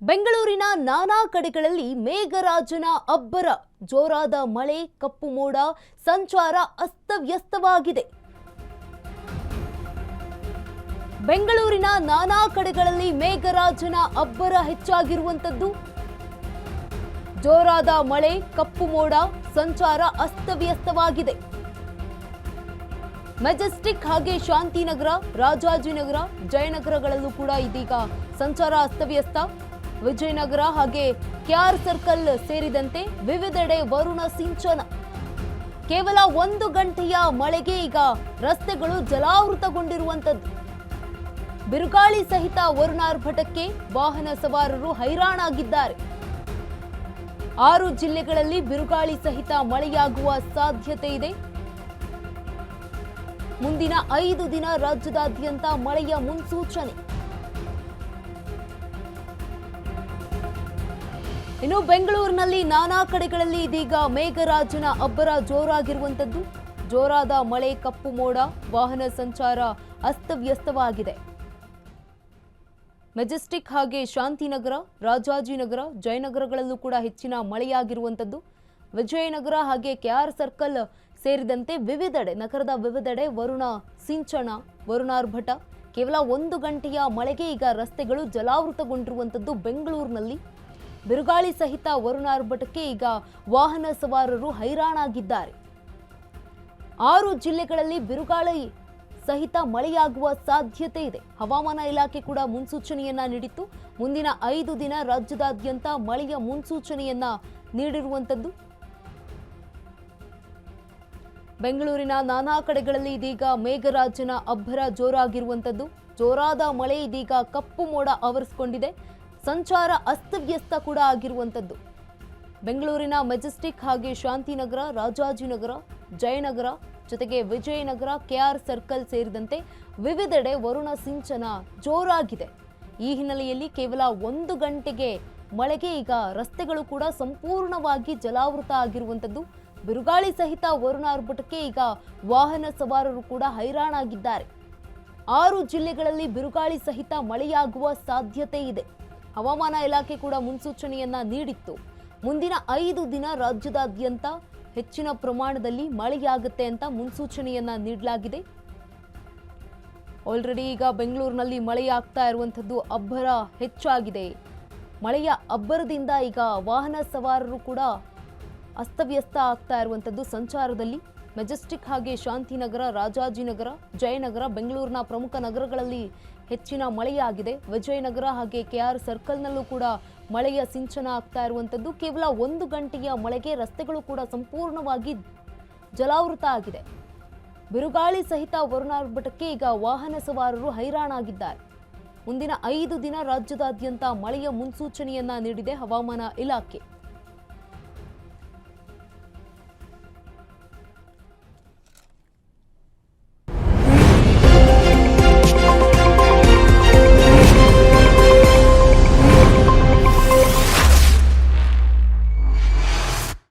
ಬೆಂಗಳೂರಿನ ನಾನಾ ಕಡೆಗಳಲ್ಲಿ ಮೇಘರಾಜನ ಅಬ್ಬರ, ಜೋರಾದ ಮಳೆ, ಕಪ್ಪು ಮೋಡ, ಸಂಚಾರ ಅಸ್ತವ್ಯಸ್ತವಾಗಿದೆ. ಬೆಂಗಳೂರಿನ ನಾನಾ ಕಡೆಗಳಲ್ಲಿ ಮೇಘರಾಜನ ಅಬ್ಬರ ಹೆಚ್ಚಾಗಿರುವಂತದ್ದು. ಜೋರಾದ ಮಳೆ, ಕಪ್ಪು ಮೋಡ, ಸಂಚಾರ ಅಸ್ತವ್ಯಸ್ತವಾಗಿದೆ. ಮೆಜೆಸ್ಟಿಕ್ ಹಾಗೆ ಶಾಂತಿನಗರ, ರಾಜಾಜಿನಗರ, ಜಯನಗರಗಳಲ್ಲೂ ಕೂಡ ಇದೀಗ ಸಂಚಾರ ಅಸ್ತವ್ಯಸ್ತ. ವಿಜಯನಗರ ಹಾಗೆ ಕೆಆರ್ ಸರ್ಕಲ್ ಸೇರಿದಂತೆ ವಿವಿಧೆಡೆ ವರುಣ ಸಿಂಚನ. ಕೇವಲ 1 ಗಂಟೆಯ ಮಳೆಗೆ ಈಗ ರಸ್ತೆಗಳು ಜಲಾವೃತಗೊಂಡಿರುವಂತದ್ದು. ಬಿರುಗಾಳಿ ಸಹಿತ ವರುಣಾರ್ಭಟಕ್ಕೆ ವಾಹನ ಸವಾರರು ಹೈರಾಣಾಗಿದ್ದಾರೆ. 6 ಜಿಲ್ಲೆಗಳಲ್ಲಿ ಬಿರುಗಾಳಿ ಸಹಿತ ಮಳೆಯಾಗುವ ಸಾಧ್ಯತೆ ಇದೆ. ಮುಂದಿನ 5 ದಿನ ರಾಜ್ಯದಾದ್ಯಂತ ಮಳೆಯ ಮುನ್ಸೂಚನೆ. ಇನ್ನು ಬೆಂಗಳೂರಿನಲ್ಲಿ ನಾನಾ ಕಡೆಗಳಲ್ಲಿ ಇದೀಗ ಮೇಘರಾಜನ ಅಬ್ಬರ ಜೋರಾಗಿರುವಂತದ್ದು. ಜೋರಾದ ಮಳೆ, ಕಪ್ಪು ಮೋಡ, ವಾಹನ ಸಂಚಾರ ಅಸ್ತವ್ಯಸ್ತವಾಗಿದೆ. ಮೆಜೆಸ್ಟಿಕ್ ಹಾಗೆ ಶಾಂತಿನಗರ, ರಾಜಾಜಿನಗರ, ಜಯನಗರಗಳಲ್ಲೂ ಕೂಡ ಹೆಚ್ಚಿನ ಮಳೆಯಾಗಿರುವಂತದ್ದು. ವಿಜಯನಗರ ಹಾಗೆ ಕೆಆರ್ ಸರ್ಕಲ್ ಸೇರಿದಂತೆ ವಿವಿಧೆಡೆ, ನಗರದ ವಿವಿಧೆಡೆ ವರುಣ ಸಿಂಚನ, ವರುಣಾರ್ಭಟ. ಕೇವಲ 1 ಗಂಟೆಯ ಮಳೆಗೆ ಈಗ ರಸ್ತೆಗಳು ಜಲಾವೃತಗೊಂಡಿರುವಂತದ್ದು. ಬೆಂಗಳೂರಿನಲ್ಲಿ ಬಿರುಗಾಳಿ ಸಹಿತ ವರುಣಾರ್ಭಟಕ್ಕೆ ಈಗ ವಾಹನ ಸವಾರರು ಹೈರಾಣಾಗಿದ್ದಾರೆ. 6 ಜಿಲ್ಲೆಗಳಲ್ಲಿ ಬಿರುಗಾಳಿ ಸಹಿತ ಮಳೆಯಾಗುವ ಸಾಧ್ಯತೆ ಇದೆ. ಹವಾಮಾನ ಇಲಾಖೆ ಕೂಡ ಮುನ್ಸೂಚನೆಯನ್ನ ನೀಡಿತ್ತು. ಮುಂದಿನ 5 ದಿನ ರಾಜ್ಯದಾದ್ಯಂತ ಮಳೆಯ ಮುನ್ಸೂಚನೆಯನ್ನ ನೀಡಿರುವಂತದ್ದು. ಬೆಂಗಳೂರಿನ ನಾನಾ ಕಡೆಗಳಲ್ಲಿ ಇದೀಗ ಮೇಘರಾಜನ ಅಬ್ಬರ ಜೋರಾಗಿರುವಂತದ್ದು. ಜೋರಾದ ಮಳೆ ಇದೀಗ ಕಪ್ಪು ಮೋಡ ಆವರಿಸಿಕೊಂಡಿದೆ. ಸಂಚಾರ ಅಸ್ತವ್ಯಸ್ತ ಕೂಡ ಆಗಿರುವಂತದ್ದು. ಬೆಂಗಳೂರಿನ ಮೆಜೆಸ್ಟಿಕ್ ಹಾಗೆ ಶಾಂತಿನಗರ, ರಾಜಾಜಿನಗರ, ಜಯನಗರ, ಜೊತೆಗೆ ವಿಜಯನಗರ, ಕೆಆರ್ ಸರ್ಕಲ್ ಸೇರಿದಂತೆ ವಿವಿಧೆಡೆ ವರುಣ ಸಿಂಚನ ಜೋರಾಗಿದೆ. ಈ ಹಿನ್ನೆಲೆಯಲ್ಲಿ ಕೇವಲ 1 ಗಂಟೆಗೆ ಮಳೆಗೆ ಈಗ ರಸ್ತೆಗಳು ಕೂಡ ಸಂಪೂರ್ಣವಾಗಿ ಜಲಾವೃತ ಆಗಿರುವಂತದ್ದು. ಬಿರುಗಾಳಿ ಸಹಿತ ವರುಣಾರ್ಭಟಕ್ಕೆ ಈಗ ವಾಹನ ಸವಾರರು ಕೂಡ ಹೈರಾಣಾಗಿದ್ದಾರೆ. 6 ಜಿಲ್ಲೆಗಳಲ್ಲಿ ಬಿರುಗಾಳಿ ಸಹಿತ ಮಳೆಯಾಗುವ ಸಾಧ್ಯತೆ ಇದೆ. ಹವಾಮಾನ ಇಲಾಖೆ ಕೂಡ ಮುನ್ಸೂಚನೆಯನ್ನ ನೀಡಿತ್ತು. ಮುಂದಿನ 5 ದಿನ ರಾಜ್ಯದಾದ್ಯಂತ ಹೆಚ್ಚಿನ ಪ್ರಮಾಣದಲ್ಲಿ ಮಳೆಯಾಗುತ್ತೆ ಅಂತ ಮುನ್ಸೂಚನೆಯನ್ನ ನೀಡಲಾಗಿದೆ. ಆಲ್ರೆಡಿ ಈಗ ಬೆಂಗಳೂರಿನಲ್ಲಿ ಮಳೆಯಾಗ್ತಾ ಇರುವಂತದ್ದು, ಅಬ್ಬರ ಹೆಚ್ಚಾಗಿದೆ. ಮಳೆಯ ಅಬ್ಬರದಿಂದ ಈಗ ವಾಹನ ಸವಾರರು ಕೂಡ ಅಸ್ತವ್ಯಸ್ತ ಆಗ್ತಾ ಇರುವಂತದ್ದು ಸಂಚಾರದಲ್ಲಿ. ಮೆಜೆಸ್ಟಿಕ್ ಹಾಗೆ ಶಾಂತಿನಗರ, ರಾಜಾಜಿನಗರ, ಜಯನಗರ, ಬೆಂಗಳೂರಿನ ಪ್ರಮುಖ ನಗರಗಳಲ್ಲಿ ಹೆಚ್ಚಿನ ಮಳೆಯಾಗಿದೆ. ವಿಜಯನಗರ ಹಾಗೆ ಕೆಆರ್ ಸರ್ಕಲ್ನಲ್ಲೂ ಕೂಡ ಮಳೆಯ ಸಿಂಚನ ಆಗ್ತಾ ಇರುವಂತದ್ದು. ಕೇವಲ 1 ಗಂಟೆಯ ಮಳೆಗೆ ರಸ್ತೆಗಳು ಕೂಡ ಸಂಪೂರ್ಣವಾಗಿ ಜಲಾವೃತ ಆಗಿದೆ. ಬಿರುಗಾಳಿ ಸಹಿತ ವರುಣಾರ್ಭಟಕ್ಕೆ ಈಗ ವಾಹನ ಸವಾರರು ಹೈರಾಣಾಗಿದ್ದಾರೆ. ಮುಂದಿನ 5 ದಿನ ರಾಜ್ಯದಾದ್ಯಂತ ಮಳೆಯ ಮುನ್ಸೂಚನೆಯನ್ನ ನೀಡಿದೆ ಹವಾಮಾನ ಇಲಾಖೆ.